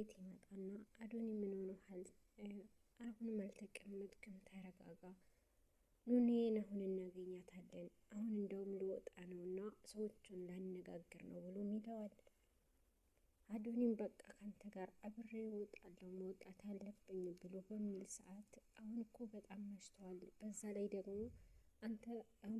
ቤት ይመጣና አዶኒ ምን ሆነሃል? አሁንም አልተቀመጥክም? ተረጋጋ። ኑኒን አሁን እናገኛታለን። አሁን እንደውም ልወጣ ነውና ሰዎቹን ላነጋግር ነው ብሎ ይለዋል። አዶኒም በቃ ካንተ ጋር አብሬ እወጣለሁ መውጣት አለብኝ ብሎ በሚል ሰዓት አሁን እኮ በጣም መሽቷል። በዛ ላይ ደግሞ አንተ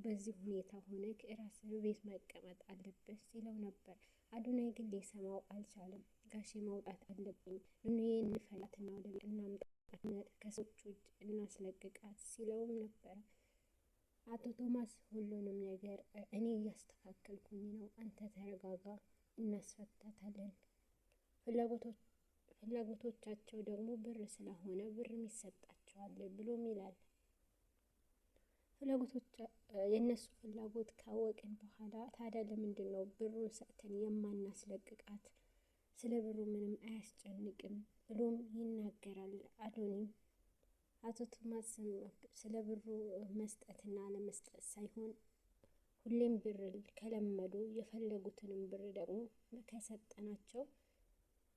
በዚህ ሁኔታ ሆነ ራስህ ቤት መቀመጥ አለብህ ሲለው ነበር። አዶናይ ግን ሊሰማው አልቻለም። ጋሼ መውጣት አለብኝ፣ ኑኒዬን እንፈላትና ወደ ቤት እናምጣት፣ ከሰዎች እጅ እናስለቅቃት ሲለውም ነበረ። አቶ ቶማስ ሁሉንም ነገር እኔ እያስተካከልኩኝ ነው፣ አንተ ተረጋጋ፣ እናስፈታታለን። ፍላጎቶቻቸው ደግሞ ብር ስለሆነ ብርም ይሰጣቸዋል ብሎም ይላል። የእነሱ ፍላጎት ካወቅን በኋላ ታዲያ ለምንድን ነው ብሩን ሰጥተን የማናስለቅቃት? ስለ ብሩ ምንም አያስጨንቅም ብሎም ይናገራል አዶኒም። አቶ ቶማስም ስለ ብሩ መስጠትና ለመስጠት ሳይሆን ሁሌም ብር ከለመዱ የፈለጉትንም ብር ደግሞ ከሰጠናቸው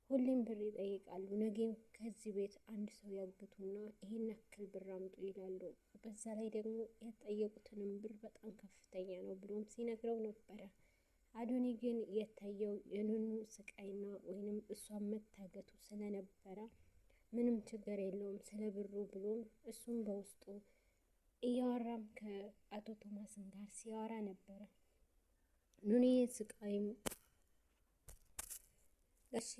ሁሌም ብር ይጠይቃሉ። ነገም ከዚህ ቤት አንድ ሰው ያግቱና ይሄን ያክል ብር አምጡ ይላሉ። በዛ ላይ ደግሞ የጠየቁትንም ብር በጣም ከፍተኛ ነው ብሎም ሲነግረው ነበረ። አዶኒ ግን የታየው የኑኑ ስቃይና ወይንም እሷን መታገቱ ስለነበረ ምንም ችግር የለውም ስለ ብሩ ብሎም እሱም በውስጡ እያወራም ከአቶ ቶማስን ጋር ሲያወራ ነበረ። ኑኒዬ ስቃይም እሺ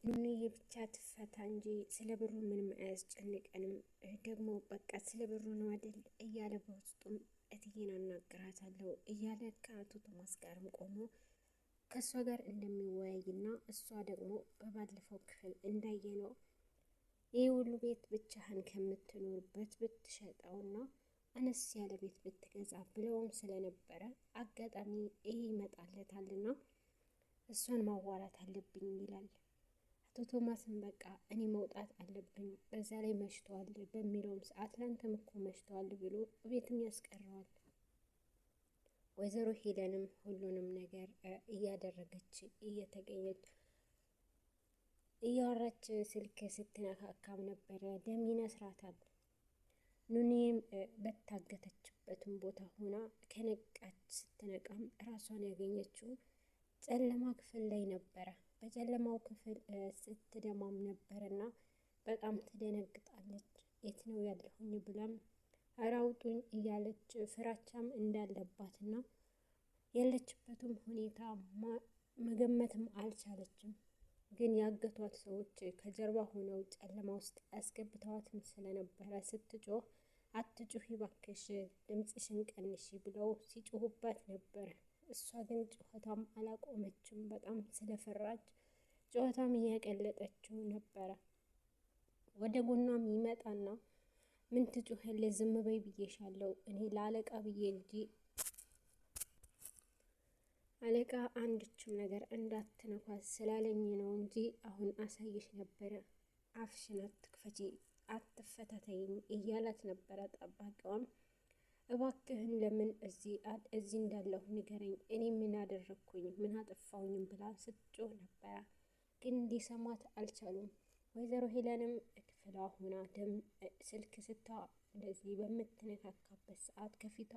ኑኒዬ ብቻ ትፈታ እንጂ ስለ ብሩ ምንም አያስጨንቀንም፣ ደግሞ በቃ ስለ ብሩ ነው አይደል እያለ በውስጡም እትዬን አናግራታለሁ እያለ ከአቶ ቶማስ ጋርም ቆሞ ከእሷ ጋር እንደሚወያይና እሷ ደግሞ በባለፈው ክፍል እንዳየነው ይህ ሁሉ ቤት ብቻህን ከምትኖርበት ብትሸጠውና አነስ ያለ ቤት ብትገዛ ብለውም ስለነበረ አጋጣሚ ይሄ ይመጣለታልና እሷን ማዋራት አለብኝ ይላል። አቶ ቶማስም በቃ እኔ መውጣት አለብኝ በዛ ላይ መሽቷል በሚለውም ሰዓት ላንተም እኮ መሽቷል ብሎ ቤትም ያስቀረዋል። ወይዘሮ ሄለንም ሁሉንም ነገር እያደረገች እየተገኘች እያወራች ስልክ ስትነካካም ነበረ። ደም ይነስራታል። ኑኒም በታገተችበትም ቦታ ሆና ከነቃች ስትነቃም ራሷን ያገኘችው ጨለማ ክፍል ላይ ነበረ። በጨለማው ክፍል ስትደማም ነበርና በጣም ትደነግጣለች። የት ነው ያለሁኝ ብላም አራውጡኝ እያለች ፍራቻም እንዳለባትና ያለችበትም ሁኔታ መገመትም አልቻለችም። ግን ያገቷት ሰዎች ከጀርባ ሆነው ጨለማ ውስጥ ያስገብተዋትም ስለነበረ ስትጮህ አትጩሂ ባክሽ ድምፅሽን ቀንሺ ብለው ሲጮሁባት ነበረ። እሷ ግን ጩኸቷም አላቆመችም። በጣም ስለፈራች ጩኸቷም እያቀለጠችው ነበረ። ወደ ጎኗም ይመጣና ምን ትጮኸለች? ዝም በይ ብዬሻለሁ። እኔ ለአለቃ ብዬ እንጂ አለቃ አንድችም ነገር እንዳትነኳት ስላለኝ ነው እንጂ አሁን አሳይሽ ነበረ። አፍሽን አትክፈቺ፣ አትፈታተይኝ እያላት ነበረ። ጠባቂዋም እባክህን ለምን እዚህ እንዳለሁ ንገረኝ፣ እኔ ምን አደረግኩኝ ምን አጠፋውኝም ብላ ስትጮህ ነበረ። ግን እንዲሰማት አልቻሉም። ወይዘሮ ሄለንም ክፍሏ ሆና ደም ስልክ እንደዚህ በምትነካካበት ሰዓት ከፊቷ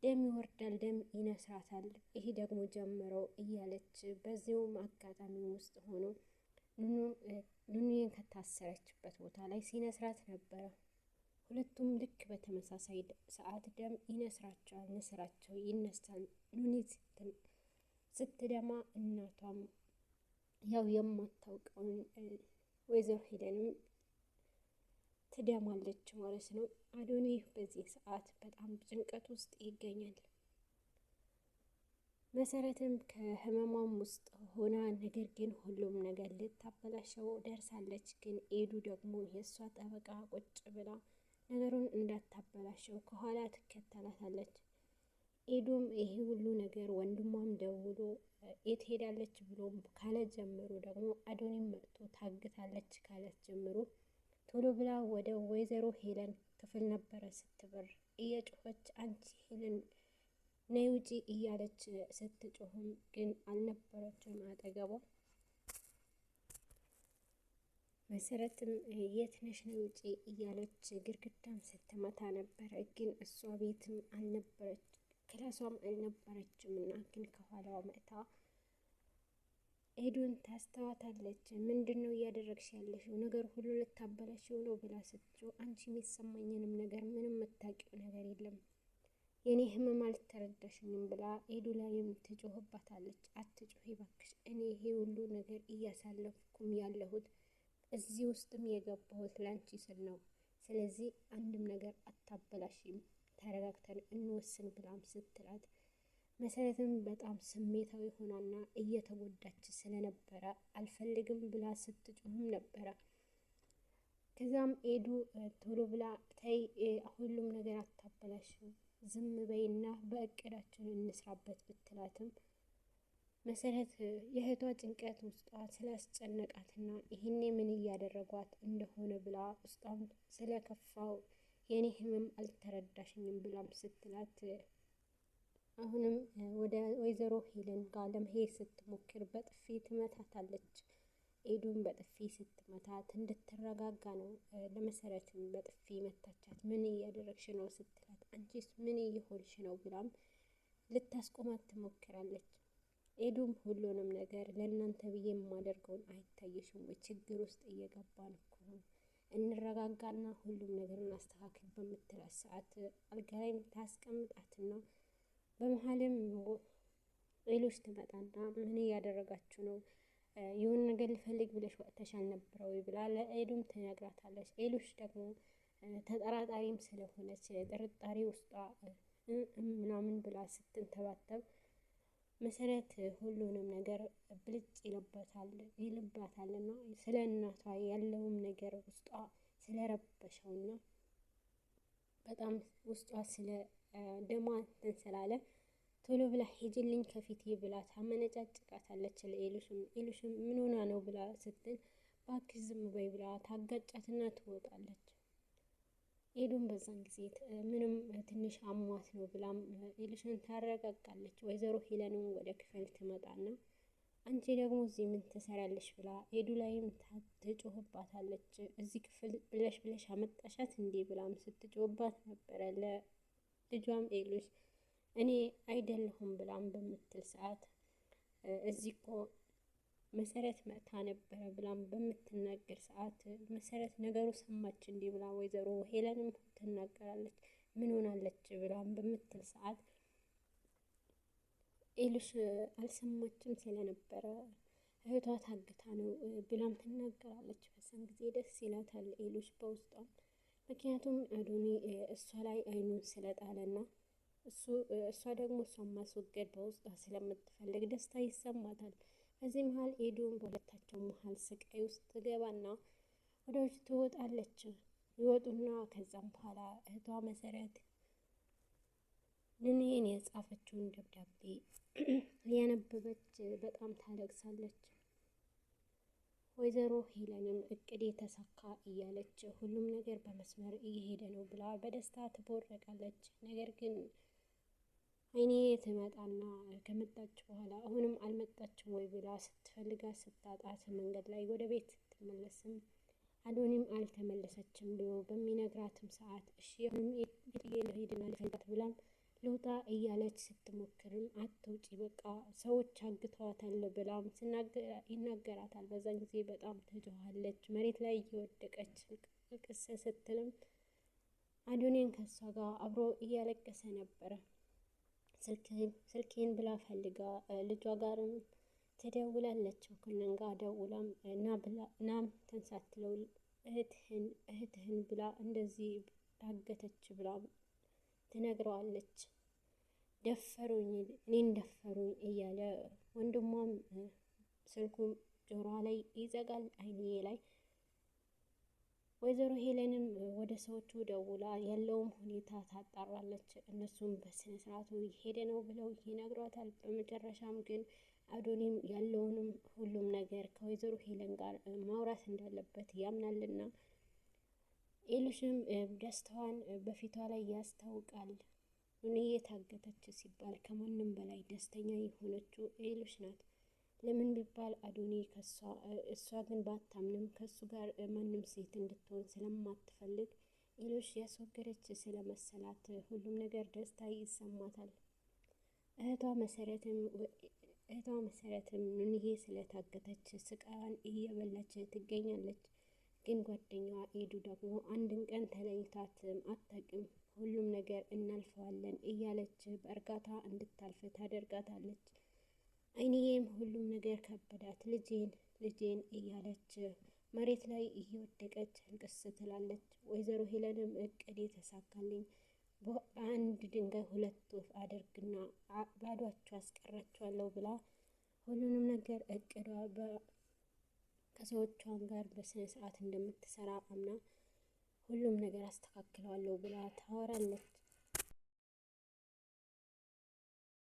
ደም ይወርዳል፣ ደም ይነስራታል። ይሄ ደግሞ ጀምረው እያለች በዚሁም አጋጣሚ ውስጥ ሆኖ ኑኑን ከታሰረችበት ቦታ ላይ ሲነስራት ነበረ። ሁለቱም ልክ በተመሳሳይ ሰዓት ደም ይነስራቸዋል። ንስራቸው ይነሳል። ኑኒ ስትደማ እናቷም ያው የማታውቀውን ወይዘሮ ሄለንም ትደማለች ማለት ነው። አዶኒ በዚህ ሰዓት በጣም ጭንቀት ውስጥ ይገኛል። መሰረትም ከህመሟም ውስጥ ሆና ነገር ግን ሁሉም ነገር ልታበላሸው ደርሳለች። ግን ኤዱ ደግሞ የእሷ ጠበቃ ቁጭ ብላ ነገሩን እንዳታበላሸው ከኋላ ትከተላታለች። ኤዱም ይሄ ሁሉ ነገር ወንድሟም ደውሎ የት ሄዳለች ብሎም ካለ ጀምሮ ደግሞ አዶኒም መጥቶ ታግታለች ካለ ጀምሮ ቶሎ ብላ ወደ ወይዘሮ ሄለን ክፍል ነበረ ስትበር እየጮኸች አንቺ ሄለን ነይ ውጪ እያለች ስትጮህም ግን አልነበረችም አጠገቧ። መሰረትም የት ነሽ ነው ውጪ እያለች ግድግዳም ስትመታ ነበረ። ግን እሷ ቤትም አልነበረች ክላሷም አልነበረችም እና ግን ከኋላዋ መጥታ ኤዱን ታስተዋታለች። ምንድን ነው እያደረግሽ ያለሽው? ነገር ሁሉ ልታበላሽው ነው ብላ ስትጮህ አንቺ የሚሰማኝንም ነገር ምንም የምታውቂው ነገር የለም የኔ ህመም አልተረዳሽኝም ብላ ኤዱ ላይም ትጮህባታለች። አትጮሂ እባክሽ፣ እኔ ይሄ ሁሉ ነገር እያሳለፍኩም ያለሁት እዚህ ውስጥም የገባሁት ላንቺ ስል ነው። ስለዚህ አንድም ነገር አታበላሽም፣ ተረጋግተን እንወስን ብላም ስትላት መሰረትም በጣም ስሜታዊ ሆናና እየተጎዳች ስለነበረ አልፈልግም ብላ ስትጮህም ነበረ። ከዛም ኤዱ ቶሎ ብላ ተይ ሁሉም ነገር አታበላሽም፣ ዝም በይና በእቅዳችን እንስራበት ብትላትም መሰረት የእህቷ ጭንቀት ውስጧ ስላስጨነቃትና ይህኔ ምን እያደረጓት እንደሆነ ብላ ውስጧም ስለከፋው የኔ ህመም አልተረዳሽኝም ብላም ስትላት አሁንም ወደ ወይዘሮ ሄለን ጋር ለመሄድ ስትሞክር በጥፊ ትመታታለች። ኤዱን በጥፊ ስትመታት እንድትረጋጋ ነው ለመሰረትም በጥፊ መታቻት። ምን እያደረግሽ ነው ስትላት አንቺስ ምን እየሆንሽ ነው ብላም ልታስቆማት ትሞክራለች። ኤዱም ሁሉንም ነገር ለእናንተ ብዬ የማደርገውን አይታየሽም ወይ? ችግር ውስጥ እየገባን እኮ ነው፣ እንረጋጋና ሁሉም ነገር እናስተካክል በምትላት ሰዓት አልጋ ላይ ታስቀምጣትና በመሀልም ሌሎች ትመጣና ምን እያደረጋችሁ ነው? የሆነ ነገር ልፈልግ ብለሽ ወጥተሽ አልነበረ ወይ ብላ ለኤዱም ትነግራታለች። ኤሉሽ ደግሞ ተጠራጣሪም ስለሆነች ጥርጣሬ ውስጧ ምናምን ብላ ስትንተባተብ መሰረት ሁሉንም ነገር ብልጭ ይልባታል እና ስለ እናቷ ያለውም ነገር ውስጧ ስለረበሸውና በጣም ውስጧ ስለ ደሟ እንትን ስላለ ቶሎ ብላ ሂጂልኝ ከፊቴ ብላ ታመነጫጭቃታለች። ለኤሉሽም ምን ሆና ነው ብላ ስትል እባክሽ ዝም በይ ብላ ታጋጫትና ትወጣለች። ኤዱም በዛን ጊዜ ምንም ትንሽ አሟት ነው ብላም ኤሉሽን ታረጋጋለች። ወይዘሮ ሄለንም ወደ ክፍል ትመጣና አንቺ ደግሞ እዚህ ምን ትሰሪያለሽ ብላ ኤዱ ላይም ትጮህባታለች። እዚህ ክፍል ብለሽ አመጣሻት እንዴ ብላም ስትጮህባት ነበረ ለልጇም ኤሉሽ እኔ አይደለሁም ብላም በምትል ሰዓት እዚህ እኮ መሰረት መታ ነበረ ብላም በምትናገር ሰዓት መሰረት ነገሩ ሰማች እንዴ ብላ ወይዘሮ ሄለንም ትናገራለች። ምን ሆናለች ብላም በምትል ሰዓት ኤሉሽ አልሰማችም ስለነበረ እህቷ ታግታ ነው ብላም ትናገራለች። በዛን ጊዜ ደስ ይላታል ኤሉሽ በውስጧ። ምክንያቱም አዶኒ እሷ ላይ አይኑን ስለጣለና እሷ ደግሞ እሷን ማስወገድ በውስጧ ስለምትፈልግ ደስታ ይሰማታል። በዚህ መሀል ኤዱን በሁለታቸው መሀል ስቃይ ውስጥ ትገባና ወደ ውጭ ትወጣለች። ይወጡና ከዛም በኋላ እህቷ መሰረት ንኔን የጻፈችውን ደብዳቤ ያነበበች በጣም ታለቅሳለች። ወይዘሮ ሄለንም እቅድ የተሳካ እያለች ሁሉም ነገር በመስመር እየሄደ ነው ብላ በደስታ ትቦረቃለች። ነገር ግን አይኔ ትመጣና ከመጣች በኋላ አሁንም አልመጣችም ወይ ብላ ስትፈልጋት ስታጣት መንገድ ላይ ወደ ቤት ስትመለስም አዶኒም አልተመለሰችም ብሎ በሚነግራትም ሰዓት እሺ አሁንም ቤትዬ ልሄድና ልፈልጋት ብላም ልውጣ እያለች ስትሞክርም አትውጪ በቃ ሰዎች አግተዋታል ብላም ይናገራታል። በዛን ጊዜ በጣም ትጮኻለች። መሬት ላይ እየወደቀች ቅስ ስትልም አዶኒን ከሷ ጋር አብሮ እያለቀሰ ነበረ። ስልኬን ብላ ፈልጋ ልጇ ጋርም ትደውላለች። ኩነን ጋር ደውላም ናም ተንሳትለው እህትህን ብላ እንደዚህ ታገተች ብላ ትነግረዋለች። ደፈሩኝ እኔን ደፈሩኝ እያለ ወንድሟም ስልኩን ጆሮዋ ላይ ይዘጋል አይንዬ ላይ። ወይዘሮ ሄለንም ወደ ሰዎቹ ደውላ ያለውም ሁኔታ ታጣራለች። እነሱም በስነ ስርዓቱ ሄደ ነው ብለው ይነግሯታል። በመጨረሻም ግን አዶኒም ያለውንም ሁሉም ነገር ከወይዘሮ ሄለን ጋር ማውራት እንዳለበት ያምናልና ኤሉሽም ደስታዋን በፊቷ ላይ ያስታውቃል። እኔ የታገተች ሲባል ከማንም በላይ ደስተኛ የሆነችው ኤሉሽ ናት። ለምን ቢባል አዶኒ እሷ ግን ባታምንም ከሱ ጋር ማንም ሴት እንድትሆን ስለማትፈልግ ሌሎች ያስወገደች ስለመሰላት ሁሉም ነገር ደስታ ይሰማታል። እህቷ መሰረትም ኑንዬ ስለታገተች ስቃዋን እየበላች ትገኛለች። ግን ጓደኛዋ ኤዱ ደግሞ አንድን ቀን ተለይታትም አታውቅም። ሁሉም ነገር እናልፈዋለን እያለች በእርጋታ እንድታልፍ ታደርጋታለች። አይንዬም ሁሉም ነገር ከበዳት። ልጄን እያለች መሬት ላይ እየወደቀች እንቅስ ትላለች። ወይዘሮ ሄለንም እቅድ የተሳካልኝ በአንድ ድንጋይ ሁለት ወፍ አደርግና ባዷቸው አስቀራቸዋለሁ ብላ ሁሉንም ነገር እቅዷ ከሰዎቿን ጋር በስነ ስርዓት እንደምትሰራ አምና ሁሉም ነገር አስተካክለዋለሁ ብላ ታወራለች።